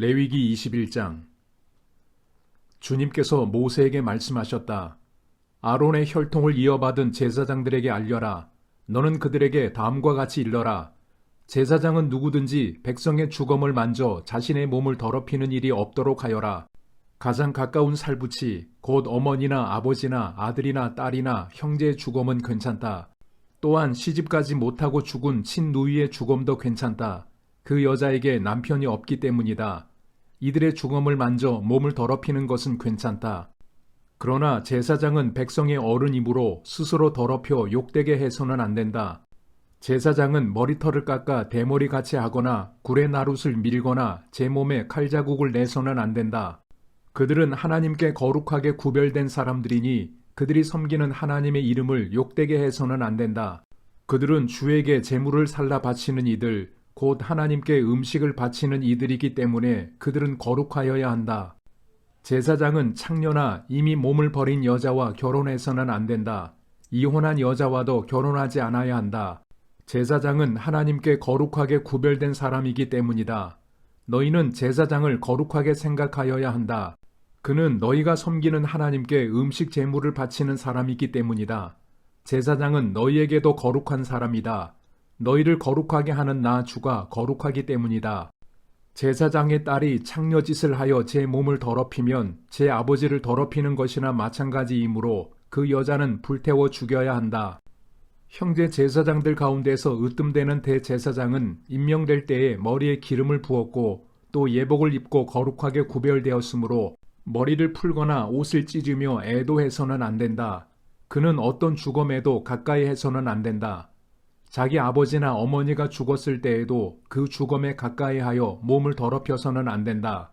레위기 21장. 주님께서 모세에게 말씀하셨다. 아론의 혈통을 이어받은 제사장들에게 알려라. 너는 그들에게 다음과 같이 일러라. 제사장은 누구든지 백성의 주검을 만져 자신의 몸을 더럽히는 일이 없도록 하여라. 가장 가까운 살붙이 곧 어머니나 아버지나 아들이나 딸이나 형제의 주검은 괜찮다. 또한 시집가지 못하고 죽은 친누이의 주검도 괜찮다. 그 여자에게 남편이 없기 때문이다. 이들의 주검을 만져 몸을 더럽히는 것은 괜찮다. 그러나 제사장은 백성의 어른이므로 스스로 더럽혀 욕되게 해서는 안 된다. 제사장은 머리털을 깎아 대머리같이 하거나 굴의 나룻을 밀거나 제 몸에 칼자국을 내서는 안 된다. 그들은 하나님께 거룩하게 구별된 사람들이니 그들이 섬기는 하나님의 이름을 욕되게 해서는 안 된다. 그들은 주에게 제물을 살라 바치는 이들, 곧 하나님께 음식을 바치는 이들이기 때문에 그들은 거룩하여야 한다. 제사장은 창녀나 이미 몸을 버린 여자와 결혼해서는 안 된다. 이혼한 여자와도 결혼하지 않아야 한다. 제사장은 하나님께 거룩하게 구별된 사람이기 때문이다. 너희는 제사장을 거룩하게 생각하여야 한다. 그는 너희가 섬기는 하나님께 음식 제물을 바치는 사람이기 때문이다. 제사장은 너희에게도 거룩한 사람이다. 너희를 거룩하게 하는 나 주가 거룩하기 때문이다. 제사장의 딸이 창녀짓을 하여 제 몸을 더럽히면 제 아버지를 더럽히는 것이나 마찬가지이므로 그 여자는 불태워 죽여야 한다. 형제 제사장들 가운데서 으뜸되는 대제사장은 임명될 때에 머리에 기름을 부었고 또 예복을 입고 거룩하게 구별되었으므로 머리를 풀거나 옷을 찢으며 애도해서는 안 된다. 그는 어떤 주검에도 가까이 해서는 안 된다. 자기 아버지나 어머니가 죽었을 때에도 그 주검에 가까이 하여 몸을 더럽혀서는 안 된다.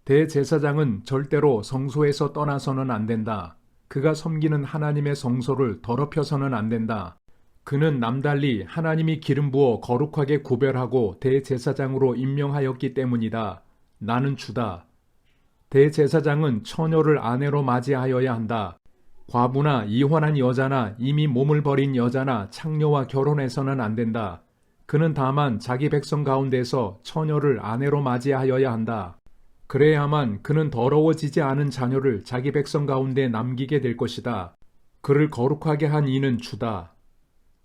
대제사장은 절대로 성소에서 떠나서는 안 된다. 그가 섬기는 하나님의 성소를 더럽혀서는 안 된다. 그는 남달리 하나님이 기름 부어 거룩하게 구별하고 대제사장으로 임명하였기 때문이다. 나는 주다. 대제사장은 처녀를 아내로 맞이하여야 한다. 과부나 이혼한 여자나 이미 몸을 버린 여자나 창녀와 결혼해서는 안 된다. 그는 다만 자기 백성 가운데서 처녀를 아내로 맞이하여야 한다. 그래야만 그는 더러워지지 않은 자녀를 자기 백성 가운데 남기게 될 것이다. 그를 거룩하게 한 이는 주다.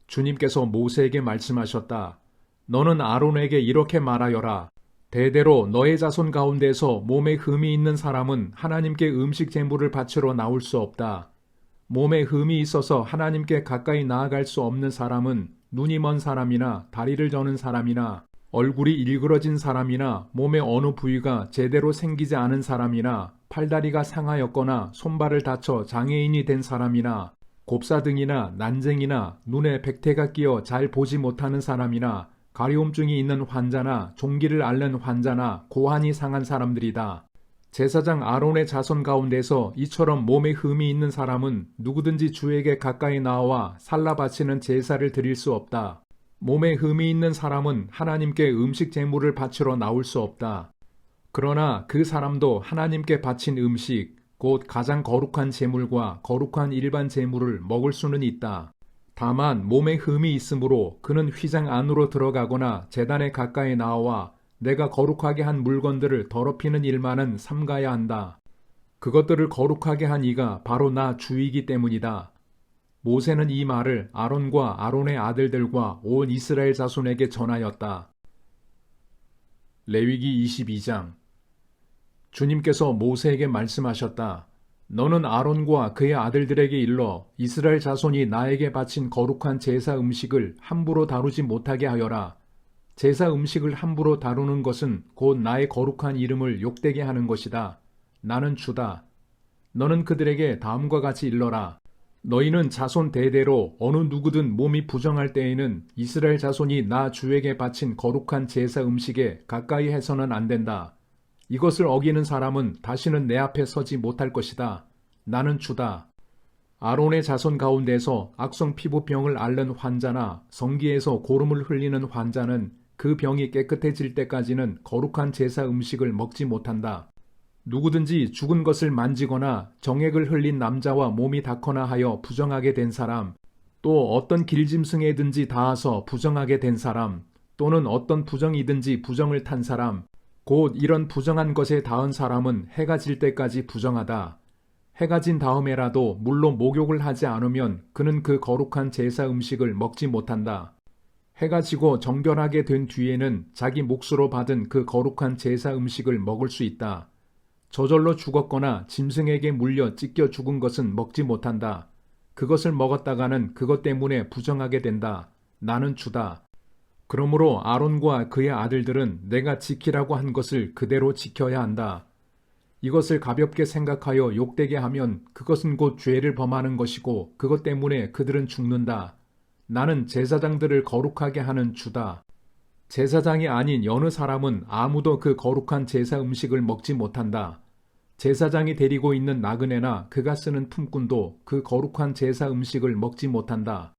주님께서 모세에게 말씀하셨다. 너는 아론에게 이렇게 말하여라. 대대로 너의 자손 가운데서 몸에 흠이 있는 사람은 하나님께 음식 제물을 바치러 나올 수 없다. 몸에 흠이 있어서 하나님께 가까이 나아갈 수 없는 사람은 눈이 먼 사람이나 다리를 저는 사람이나 얼굴이 일그러진 사람이나 몸의 어느 부위가 제대로 생기지 않은 사람이나 팔다리가 상하였거나 손발을 다쳐 장애인이 된 사람이나 곱사등이나 난쟁이나 눈에 백태가 끼어 잘 보지 못하는 사람이나 가려움증이 있는 환자나 종기를 앓는 환자나 고환이 상한 사람들이다. 제사장 아론의 자손 가운데서 이처럼 몸에 흠이 있는 사람은 누구든지 주에게 가까이 나와 살라 바치는 제사를 드릴 수 없다. 몸에 흠이 있는 사람은 하나님께 음식 제물을 바치러 나올 수 없다. 그러나 그 사람도 하나님께 바친 음식, 곧 가장 거룩한 제물과 거룩한 일반 제물을 먹을 수는 있다. 다만 몸에 흠이 있으므로 그는 휘장 안으로 들어가거나 제단에 가까이 나와 내가 거룩하게 한 물건들을 더럽히는 일만은 삼가야 한다. 그것들을 거룩하게 한 이가 바로 나 주이기 때문이다. 모세는 이 말을 아론과 아론의 아들들과 온 이스라엘 자손에게 전하였다. 레위기 22장. 주님께서 모세에게 말씀하셨다. 너는 아론과 그의 아들들에게 일러 이스라엘 자손이 나에게 바친 거룩한 제사 음식을 함부로 다루지 못하게 하여라. 제사 음식을 함부로 다루는 것은 곧 나의 거룩한 이름을 욕되게 하는 것이다. 나는 주다. 너는 그들에게 다음과 같이 일러라. 너희는 자손 대대로 어느 누구든 몸이 부정할 때에는 이스라엘 자손이 나 주에게 바친 거룩한 제사 음식에 가까이 해서는 안 된다. 이것을 어기는 사람은 다시는 내 앞에 서지 못할 것이다. 나는 주다. 아론의 자손 가운데서 악성 피부병을 앓는 환자나 성기에서 고름을 흘리는 환자는 그 병이 깨끗해질 때까지는 거룩한 제사 음식을 먹지 못한다. 누구든지 죽은 것을 만지거나 정액을 흘린 남자와 몸이 닿거나 하여 부정하게 된 사람, 또 어떤 길짐승에든지 닿아서 부정하게 된 사람, 또는 어떤 부정이든지 부정을 탄 사람, 곧 이런 부정한 것에 닿은 사람은 해가 질 때까지 부정하다. 해가 진 다음에라도 물로 목욕을 하지 않으면 그는 그 거룩한 제사 음식을 먹지 못한다. 해가 지고 정결하게 된 뒤에는 자기 몫으로 받은 그 거룩한 제사 음식을 먹을 수 있다. 저절로 죽었거나 짐승에게 물려 찢겨 죽은 것은 먹지 못한다. 그것을 먹었다가는 그것 때문에 부정하게 된다. 나는 주다. 그러므로 아론과 그의 아들들은 내가 지키라고 한 것을 그대로 지켜야 한다. 이것을 가볍게 생각하여 욕되게 하면 그것은 곧 죄를 범하는 것이고 그것 때문에 그들은 죽는다. 나는 제사장들을 거룩하게 하는 주다. 제사장이 아닌 여느 사람은 아무도 그 거룩한 제사 음식을 먹지 못한다. 제사장이 데리고 있는 나그네나 그가 쓰는 품꾼도 그 거룩한 제사 음식을 먹지 못한다.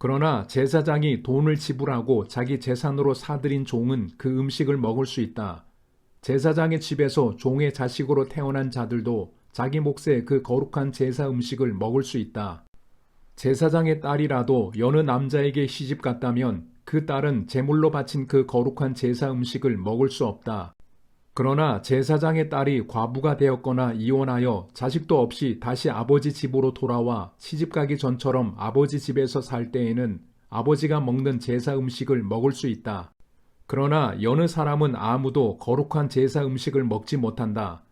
그러나 제사장이 돈을 지불하고 자기 재산으로 사들인 종은 그 음식을 먹을 수 있다. 제사장의 집에서 종의 자식으로 태어난 자들도 자기 몫의 그 거룩한 제사 음식을 먹을 수 있다. 제사장의 딸이라도 여느 남자에게 시집갔다면 그 딸은 제물로 바친 그 거룩한 제사 음식을 먹을 수 없다. 그러나 제사장의 딸이 과부가 되었거나 이혼하여 자식도 없이 다시 아버지 집으로 돌아와 시집가기 전처럼 아버지 집에서 살 때에는 아버지가 먹는 제사 음식을 먹을 수 있다. 그러나 여느 사람은 아무도 거룩한 제사 음식을 먹지 못한다.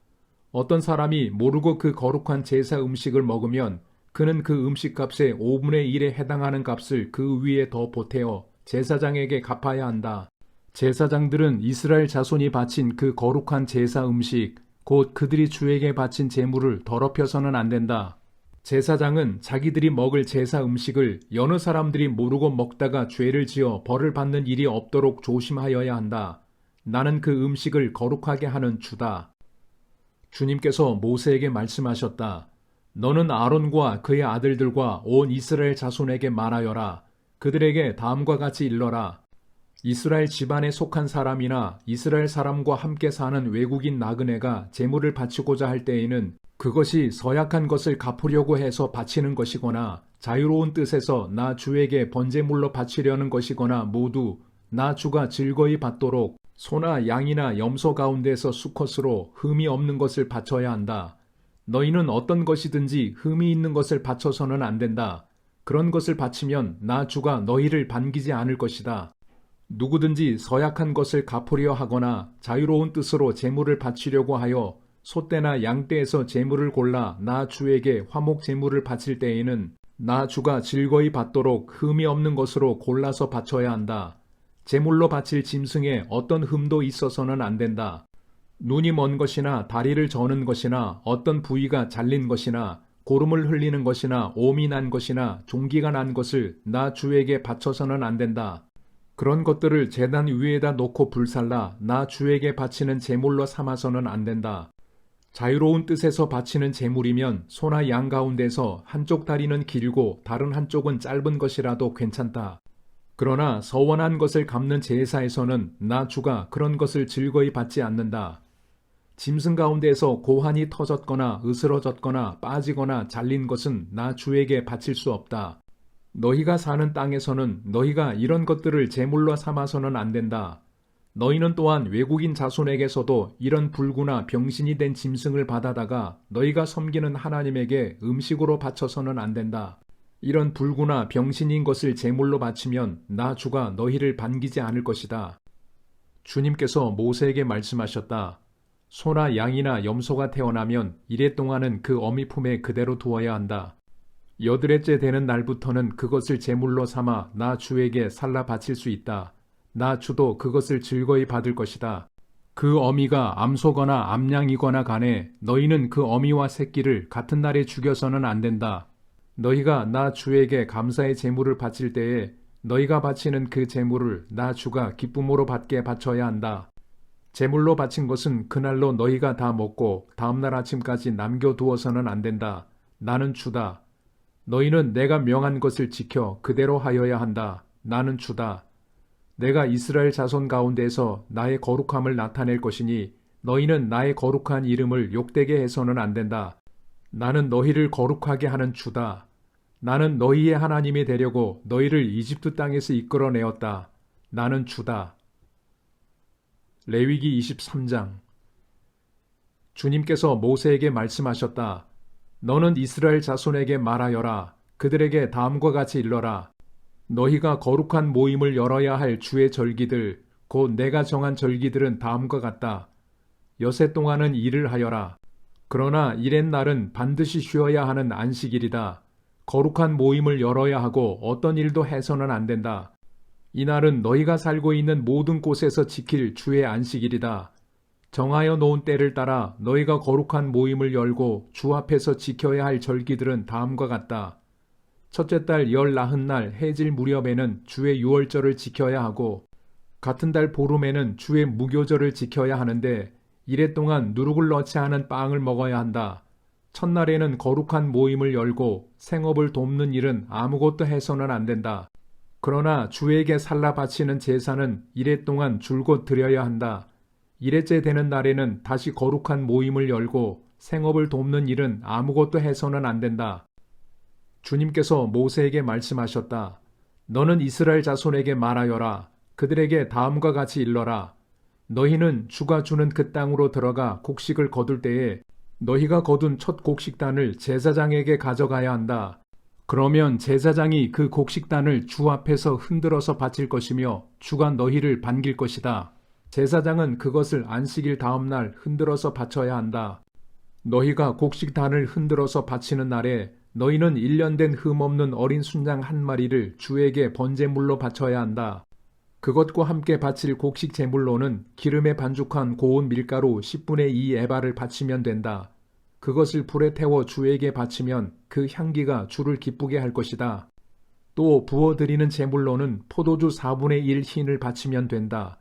어떤 사람이 모르고 그 거룩한 제사 음식을 먹으면 그는 그 음식값의 5분의 1에 해당하는 값을 그 위에 더 보태어 제사장에게 갚아야 한다. 제사장들은 이스라엘 자손이 바친 그 거룩한 제사 음식, 곧 그들이 주에게 바친 제물을 더럽혀서는 안 된다. 제사장은 자기들이 먹을 제사 음식을 여느 사람들이 모르고 먹다가 죄를 지어 벌을 받는 일이 없도록 조심하여야 한다. 나는 그 음식을 거룩하게 하는 주다. 주님께서 모세에게 말씀하셨다. 너는 아론과 그의 아들들과 온 이스라엘 자손에게 말하여라. 그들에게 다음과 같이 일러라. 이스라엘 집안에 속한 사람이나 이스라엘 사람과 함께 사는 외국인 나그네가 제물을 바치고자 할 때에는 그것이 서약한 것을 갚으려고 해서 바치는 것이거나 자유로운 뜻에서 나 주에게 번제물로 바치려는 것이거나 모두 나 주가 즐거이 받도록 소나 양이나 염소 가운데서 수컷으로 흠이 없는 것을 바쳐야 한다. 너희는 어떤 것이든지 흠이 있는 것을 바쳐서는 안 된다. 그런 것을 바치면 나 주가 너희를 반기지 않을 것이다. 누구든지 서약한 것을 갚으려 하거나 자유로운 뜻으로 제물을 바치려고 하여 소떼나 양떼에서 제물을 골라 나 주에게 화목 제물을 바칠 때에는 나 주가 즐거이 받도록 흠이 없는 것으로 골라서 바쳐야 한다. 제물로 바칠 짐승에 어떤 흠도 있어서는 안 된다. 눈이 먼 것이나 다리를 저는 것이나 어떤 부위가 잘린 것이나 고름을 흘리는 것이나 옴이 난 것이나 종기가 난 것을 나 주에게 바쳐서는 안 된다. 그런 것들을 제단 위에다 놓고 불살라 나 주에게 바치는 제물로 삼아서는 안 된다. 자유로운 뜻에서 바치는 제물이면 소나 양 가운데서 한쪽 다리는 길고 다른 한쪽은 짧은 것이라도 괜찮다. 그러나 서원한 것을 갚는 제사에서는 나 주가 그런 것을 즐거이 받지 않는다. 짐승 가운데서 고환이 터졌거나 으스러졌거나 빠지거나 잘린 것은 나 주에게 바칠 수 없다. 너희가 사는 땅에서는 너희가 이런 것들을 제물로 삼아서는 안 된다. 너희는 또한 외국인 자손에게서도 이런 불구나 병신이 된 짐승을 받아다가 너희가 섬기는 하나님에게 음식으로 바쳐서는 안 된다. 이런 불구나 병신인 것을 제물로 바치면 나 주가 너희를 반기지 않을 것이다. 주님께서 모세에게 말씀하셨다. 소나 양이나 염소가 태어나면 이래 동안은 그 어미 품에 그대로 두어야 한다. 여드레째 되는 날부터는 그것을 제물로 삼아 나 주에게 살라 바칠 수 있다. 나 주도 그것을 즐거이 받을 것이다. 그 어미가 암소거나 암양이거나 간에 너희는 그 어미와 새끼를 같은 날에 죽여서는 안 된다. 너희가 나 주에게 감사의 제물을 바칠 때에 너희가 바치는 그 제물을 나 주가 기쁨으로 받게 바쳐야 한다. 제물로 바친 것은 그날로 너희가 다 먹고 다음날 아침까지 남겨두어서는 안 된다. 나는 주다. 너희는 내가 명한 것을 지켜 그대로 하여야 한다. 나는 주다. 내가 이스라엘 자손 가운데서 나의 거룩함을 나타낼 것이니 너희는 나의 거룩한 이름을 욕되게 해서는 안 된다. 나는 너희를 거룩하게 하는 주다. 나는 너희의 하나님이 되려고 너희를 이집트 땅에서 이끌어내었다. 나는 주다. 레위기 23장. 주님께서 모세에게 말씀하셨다. 너는 이스라엘 자손에게 말하여라. 그들에게 다음과 같이 일러라. 너희가 거룩한 모임을 열어야 할 주의 절기들, 곧 내가 정한 절기들은 다음과 같다. 여세 동안은 일을 하여라. 그러나 일의 날은 반드시 쉬어야 하는 안식일이다. 거룩한 모임을 열어야 하고 어떤 일도 해서는 안 된다. 이 날은 너희가 살고 있는 모든 곳에서 지킬 주의 안식일이다. 정하여 놓은 때를 따라 너희가 거룩한 모임을 열고 주 앞에서 지켜야 할 절기들은 다음과 같다. 첫째 달 열 나흔 날 해질 무렵에는 주의 유월절을 지켜야 하고 같은 달 보름에는 주의 무교절을 지켜야 하는데 이래 동안 누룩을 넣지 않은 빵을 먹어야 한다. 첫날에는 거룩한 모임을 열고 생업을 돕는 일은 아무것도 해서는 안 된다. 그러나 주에게 살라 바치는 제사는 이래 동안 줄곧 드려야 한다. 이래째 되는 날에는 다시 거룩한 모임을 열고 생업을 돕는 일은 아무것도 해서는 안 된다. 주님께서 모세에게 말씀하셨다. 너는 이스라엘 자손에게 말하여라. 그들에게 다음과 같이 일러라. 너희는 주가 주는 그 땅으로 들어가 곡식을 거둘 때에 너희가 거둔 첫 곡식단을 제사장에게 가져가야 한다. 그러면 제사장이 그 곡식단을 주 앞에서 흔들어서 바칠 것이며 주가 너희를 반길 것이다. 제사장은 그것을 안식일 다음 날 흔들어서 바쳐야 한다. 너희가 곡식단을 흔들어서 바치는 날에 너희는 1년 된 흠없는 어린 순양 한 마리를 주에게 번제물로 바쳐야 한다. 그것과 함께 바칠 곡식 제물로는 기름에 반죽한 고운 밀가루 10분의 2 에바를 바치면 된다. 그것을 불에 태워 주에게 바치면 그 향기가 주를 기쁘게 할 것이다. 또 부어드리는 제물로는 포도주 4분의 1 흰을 바치면 된다.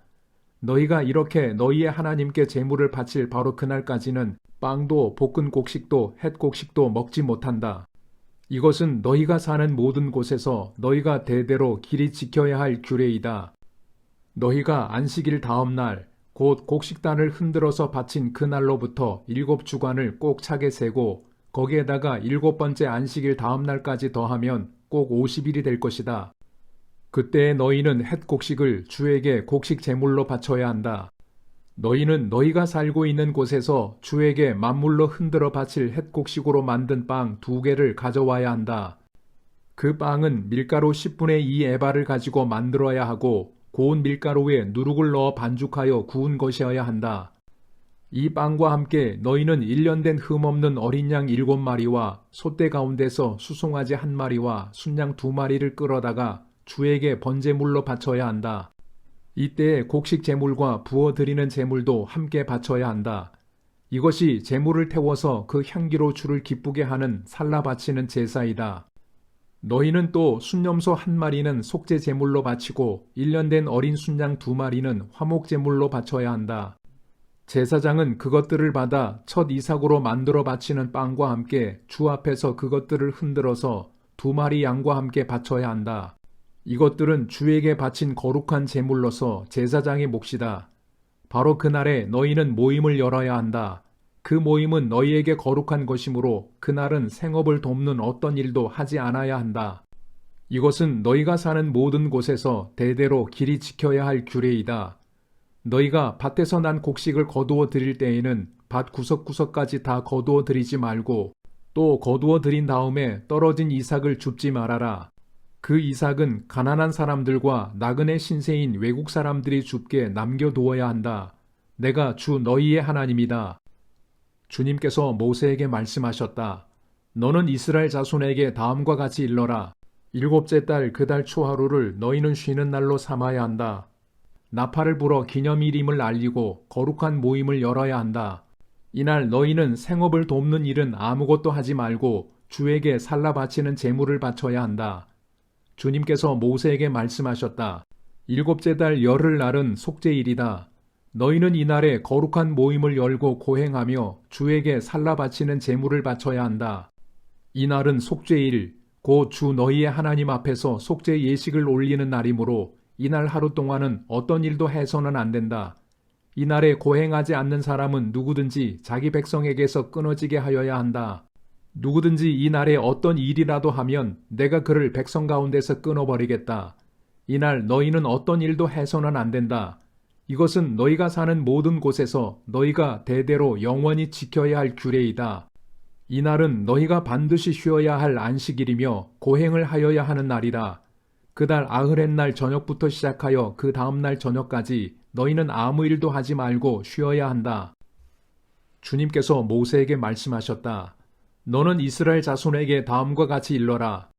너희가 이렇게 너희의 하나님께 제물을 바칠 바로 그날까지는 빵도 볶은 곡식도 햇 곡식도 먹지 못한다. 이것은 너희가 사는 모든 곳에서 너희가 대대로 길이 지켜야 할 규례이다. 너희가 안식일 다음 날 곧 곡식단을 흔들어서 바친 그날로부터 7주간을 꼭 차게 세고 거기에다가 7번째 안식일 다음 날까지 더하면 꼭 50일이 될 것이다. 그때 너희는 햇 곡식을 주에게 곡식 제물로 바쳐야 한다. 너희는 너희가 살고 있는 곳에서 주에게 만물로 흔들어 바칠 햇 곡식으로 만든 빵 2개를 가져와야 한다. 그 빵은 밀가루 10분의 2 에바를 가지고 만들어야 하고 고운 밀가루에 누룩을 넣어 반죽하여 구운 것이어야 한다. 이 빵과 함께 너희는 1년 된 흠없는 어린 양 7마리와 소떼 가운데서 수송아지 1마리와 순양 2마리를 끌어다가 주에게 번제물로 바쳐야 한다. 이때에 곡식 제물과 부어드리는 제물도 함께 바쳐야 한다. 이것이 제물을 태워서 그 향기로 주를 기쁘게 하는 살라 바치는 제사이다. 너희는 또 순염소 1마리는 속죄 제물로 바치고 1년 된 어린 순양 2마리는 화목 제물로 바쳐야 한다. 제사장은 그것들을 받아 첫 이삭으로 만들어 바치는 빵과 함께 주 앞에서 그것들을 흔들어서 2마리 양과 함께 바쳐야 한다. 이것들은 주에게 바친 거룩한 제물로서 제사장의 몫이다. 바로 그날에 너희는 모임을 열어야 한다. 그 모임은 너희에게 거룩한 것이므로 그날은 생업을 돕는 어떤 일도 하지 않아야 한다. 이것은 너희가 사는 모든 곳에서 대대로 길이 지켜야 할 규례이다. 너희가 밭에서 난 곡식을 거두어 드릴 때에는 밭 구석구석까지 다 거두어 드리지 말고 또 거두어 드린 다음에 떨어진 이삭을 줍지 말아라. 그 이삭은 가난한 사람들과 나그네 신세인 외국 사람들이 줍게 남겨두어야 한다. 내가 주 너희의 하나님이다. 주님께서 모세에게 말씀하셨다. 너는 이스라엘 자손에게 다음과 같이 일러라. 7째 달 그 달 초하루를 너희는 쉬는 날로 삼아야 한다. 나팔을 불어 기념일임을 알리고 거룩한 모임을 열어야 한다. 이날 너희는 생업을 돕는 일은 아무것도 하지 말고 주에게 살라 바치는 제물을 바쳐야 한다. 주님께서 모세에게 말씀하셨다. 7째 달 열흘 날은 속죄일이다. 너희는 이날에 거룩한 모임을 열고 고행하며 주에게 살라 바치는 제물을 바쳐야 한다. 이날은 속죄일, 곧 주 너희의 하나님 앞에서 속죄 예식을 올리는 날이므로 이날 하루 동안은 어떤 일도 해서는 안 된다. 이날에 고행하지 않는 사람은 누구든지 자기 백성에게서 끊어지게 하여야 한다. 누구든지 이날에 어떤 일이라도 하면 내가 그를 백성 가운데서 끊어버리겠다. 이날 너희는 어떤 일도 해서는 안 된다. 이것은 너희가 사는 모든 곳에서 너희가 대대로 영원히 지켜야 할 규례이다. 이날은 너희가 반드시 쉬어야 할 안식일이며 고행을 하여야 하는 날이라. 그달 아흐렛날 저녁부터 시작하여 그 다음날 저녁까지 너희는 아무 일도 하지 말고 쉬어야 한다. 주님께서 모세에게 말씀하셨다. 너는 이스라엘 자손에게 다음과 같이 일러라.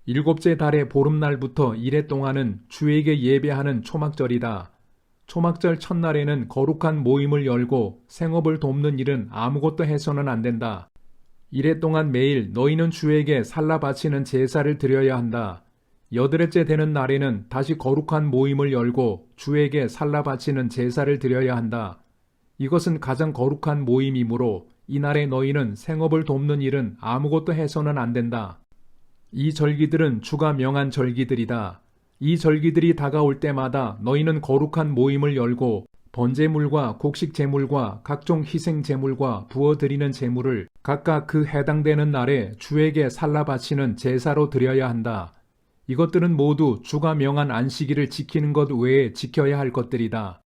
일곱째 달의 보름날부터 이래 동안은 주에게 예배하는 초막절이다. 초막절 첫날에는 거룩한 모임을 열고 생업을 돕는 일은 아무것도 해서는 안 된다. 이래 동안 매일 너희는 주에게 살라 바치는 제사를 드려야 한다. 여드렛째 되는 날에는 다시 거룩한 모임을 열고 주에게 살라 바치는 제사를 드려야 한다. 이것은 가장 거룩한 모임이므로 이날에 너희는 생업을 돕는 일은 아무것도 해서는 안 된다. 이 절기들은 주가 명한 절기들이다. 이 절기들이 다가올 때마다 너희는 거룩한 모임을 열고 번제물과 곡식제물과 각종 희생제물과 부어드리는 제물을 각각 그 해당되는 날에 주에게 살라 바치는 제사로 드려야 한다. 이것들은 모두 주가 명한 안식일을 지키는 것 외에 지켜야 할 것들이다.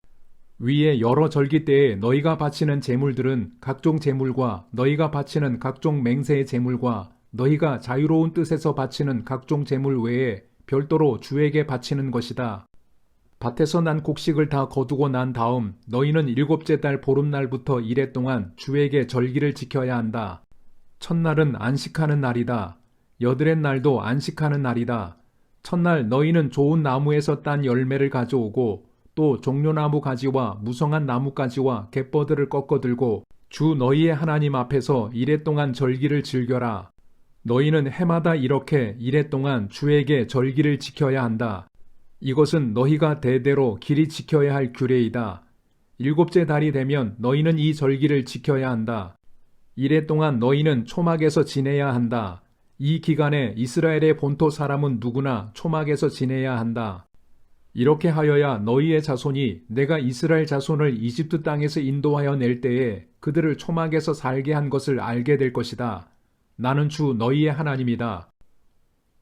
위에 여러 절기 때에 너희가 바치는 제물들은 각종 제물과 너희가 바치는 각종 맹세의 제물과 너희가 자유로운 뜻에서 바치는 각종 제물 외에 별도로 주에게 바치는 것이다. 밭에서 난 곡식을 다 거두고 난 다음 너희는 일곱째 달 보름날부터 이래 동안 주에게 절기를 지켜야 한다. 첫날은 안식하는 날이다. 여드렛 날도 안식하는 날이다. 첫날 너희는 좋은 나무에서 딴 열매를 가져오고 또 종려나무 가지와 무성한 나뭇가지와 갯버들을 꺾어 들고 주 너희의 하나님 앞에서 이래 동안 절기를 즐겨라. 너희는 해마다 이렇게 이래 동안 주에게 절기를 지켜야 한다. 이것은 너희가 대대로 길이 지켜야 할 규례이다. 일곱째 달이 되면 너희는 이 절기를 지켜야 한다. 이래 동안 너희는 초막에서 지내야 한다. 이 기간에 이스라엘의 본토 사람은 누구나 초막에서 지내야 한다. 이렇게 하여야 너희의 자손이 내가 이스라엘 자손을 이집트 땅에서 인도하여 낼 때에 그들을 초막에서 살게 한 것을 알게 될 것이다. 나는 주 너희의 하나님이다.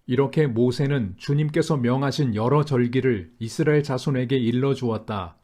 이렇게 모세는 주님께서 명하신 여러 절기를 이스라엘 자손에게 일러 주었다.